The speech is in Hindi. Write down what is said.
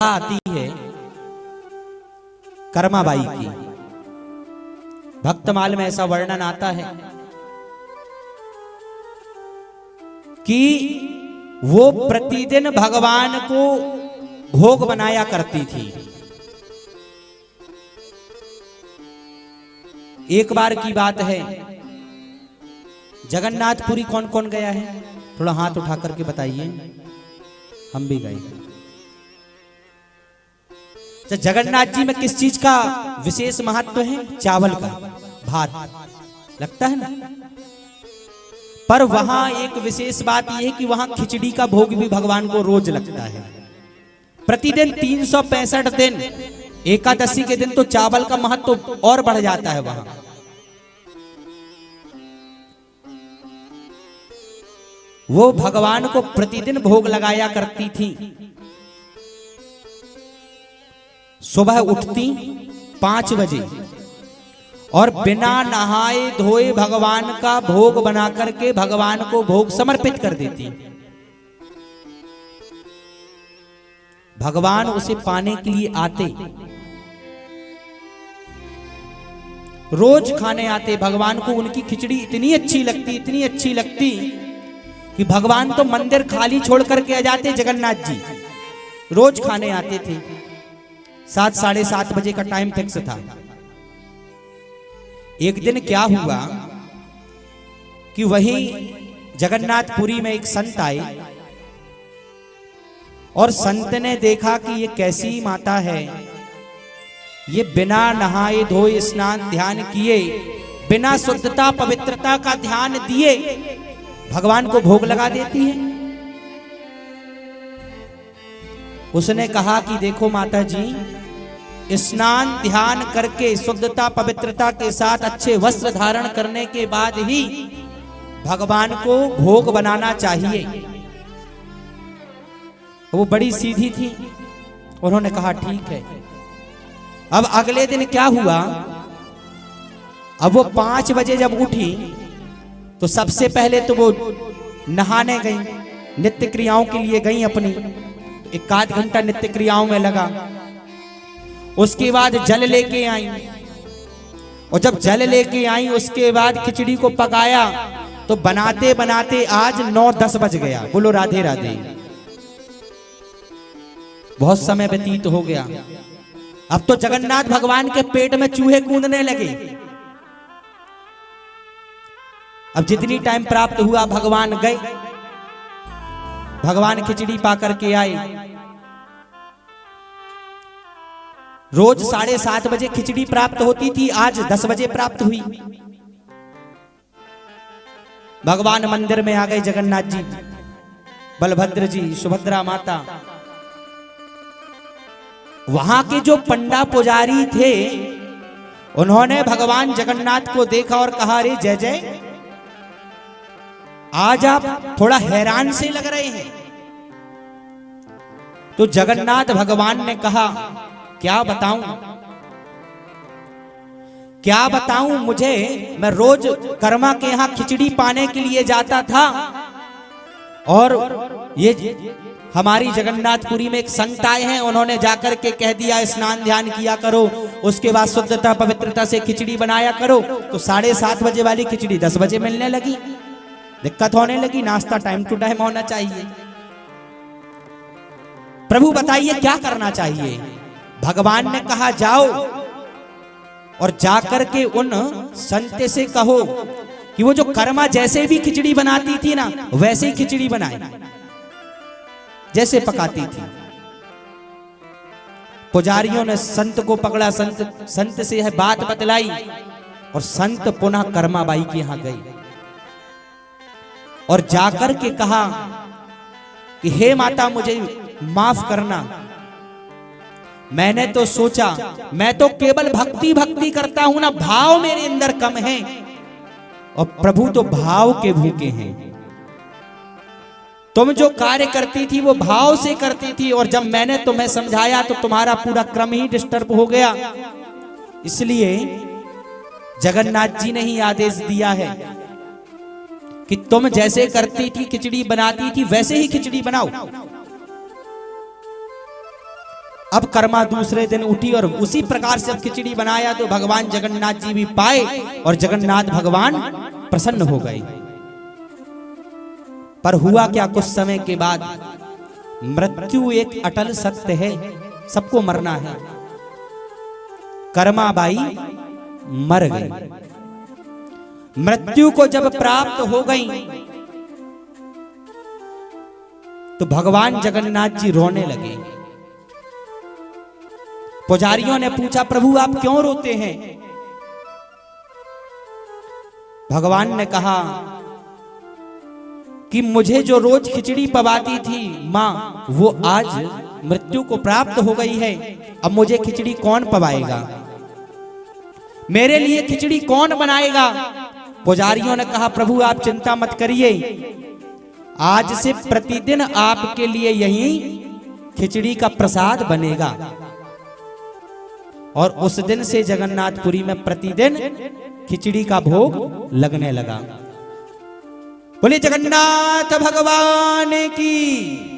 आती है कर्माबाई की। भक्तमाल में ऐसा वर्णन आता है कि वो प्रतिदिन भगवान को भोग बनाया करती थी। एक बार की बात है, जगन्नाथपुरी कौन कौन गया है? थोड़ा हाथ उठा करके बताइए। हम भी गए। तो जगन्नाथ जी में किस चीज का विशेष महत्व है? चावल का, भात लगता है ना। पर वहां एक विशेष बात यह है कि वहां खिचड़ी का भोग भी भगवान को रोज लगता है। प्रतिदिन 365 दिन, एकादशी के दिन तो चावल का महत्व और बढ़ जाता है वहां। वो भगवान को प्रतिदिन भोग लगाया करती थी। सुबह उठती 5 बजे और बिना नहाए धोए भगवान का भोग बना करके भगवान को भोग समर्पित कर देती। भगवान उसे पाने के लिए आते, रोज खाने आते। भगवान को उनकी खिचड़ी इतनी अच्छी लगती, इतनी अच्छी लगती कि भगवान तो मंदिर खाली छोड़ करके आ जाते। जगन्नाथ जी रोज खाने आते थे। 7 साढ़े 7 बजे का टाइम फिक्स था। एक दिन क्या हुआ कि वही जगन्नाथपुरी में एक संत आए और संत ने देखा कि ये कैसी माता है, ये बिना नहाए धोए स्नान ध्यान किए, बिना शुद्धता पवित्रता का ध्यान दिए भगवान को भोग लगा देती है। उसने कहा कि देखो माता जी, स्नान ध्यान करके शुद्धता पवित्रता के साथ अच्छे वस्त्र धारण करने के बाद ही भगवान को भोग बनाना चाहिए। वो बड़ी सीधी थी। उन्होंने कहा ठीक है। अब अगले दिन क्या हुआ, अब वो 5 बजे जब उठी तो सबसे पहले तो वो नहाने गई, नित्य क्रियाओं के लिए गई अपनी। 1 घंटा नित्य क्रियाओं में लगा। उसके बाद जल लेके आई, और जब जल लेके आई उसके बाद खिचड़ी को पकाया। तो बनाते बनाते आज 9-10 बज गया। बोलो राधे राधे। बहुत समय व्यतीत हो गया। अब तो जगन्नाथ भगवान के पेट में चूहे कूदने लगे। अब जितनी टाइम प्राप्त हुआ भगवान गए, भगवान खिचड़ी पा करके आए। रोज 7:30 बजे खिचड़ी प्राप्त होती थी, आज 10 बजे प्राप्त हुई। भगवान मंदिर में आ गए जगन्नाथ जी, बलभद्र जी, सुभद्रा माता। वहां के जो पंडा पुजारी थे उन्होंने भगवान जगन्नाथ को देखा और कहा, अरे जय जय, आज आप थोड़ा हैरान से लग रहे हैं। तो जगन्नाथ भगवान ने कहा, क्या बताऊं, क्या बताऊं, मुझे, मैं रोज कर्मा के यहां खिचड़ी पाने के लिए जाता था और ये हमारी जगन्नाथपुरी में एक संत आए हैं, उन्होंने जाकर के कह दिया स्नान ध्यान किया करो, उसके बाद शुद्धता पवित्रता से खिचड़ी बनाया करो। तो 7:30 बजे वाली खिचड़ी 10 बजे मिलने लगी। दिक्कत होने लगी। नाश्ता टाइम टू टाइम होना चाहिए। प्रभु बताइए क्या करना चाहिए? भगवान ने कहा जाओ और जाकर के उन संत से कहो कि वो जो कर्मा जैसे भी खिचड़ी बनाती थी ना, वैसे ही खिचड़ी बनाए जैसे पकाती थी। पुजारियों ने संत को पकड़ा, संत से यह बात बतलाई और संत पुनः कर्माबाई के यहां गई और जाकर के कहा कि हे माता, मुझे माफ करना, मैंने तो सोचा, मैं तो केवल भक्ति भक्ति करता हूं ना, भाव मेरे अंदर कम है, और प्रभु तो भाव के भूखे हैं। तुम जो कार्य करती थी वो भाव से करती थी, और जब मैंने तुम्हें समझाया तो तुम्हारा पूरा क्रम ही डिस्टर्ब हो गया। इसलिए जगन्नाथ जी ने ही आदेश दिया है कि तुम जैसे करती थी, खिचड़ी बनाती थी, वैसे ही खिचड़ी बनाओ। अब कर्मा दूसरे दिन उठी और उसी प्रकार से अब खिचड़ी बनाया तो भगवान जगन्नाथ जी भी पाए और जगन्नाथ भगवान प्रसन्न हो गए। पर हुआ क्या, कुछ समय के बाद मृत्यु एक अटल सत्य है, सबको मरना है। कर्माबाई मर गई। मृत्यु को जब प्राप्त हो गई तो भगवान जगन्नाथ जी रोने लगे। पुजारियों ने पूछा, प्रभु आप क्यों रोते हैं? भगवान ने कहा कि मुझे जो रोज खिचड़ी पवाती थी मां, वो आज मृत्यु को प्राप्त हो गई है। अब मुझे खिचड़ी कौन पवाएगा? मेरे लिए खिचड़ी कौन बनाएगा? पुजारियों ने कहा, प्रभु आप चिंता मत करिए, आज से प्रतिदिन आपके लिए यही खिचड़ी का प्रसाद बनेगा। और उस दिन से जगन्नाथपुरी में प्रतिदिन खिचड़ी का भोग लगने लगा। बोले जगन्नाथ भगवान की।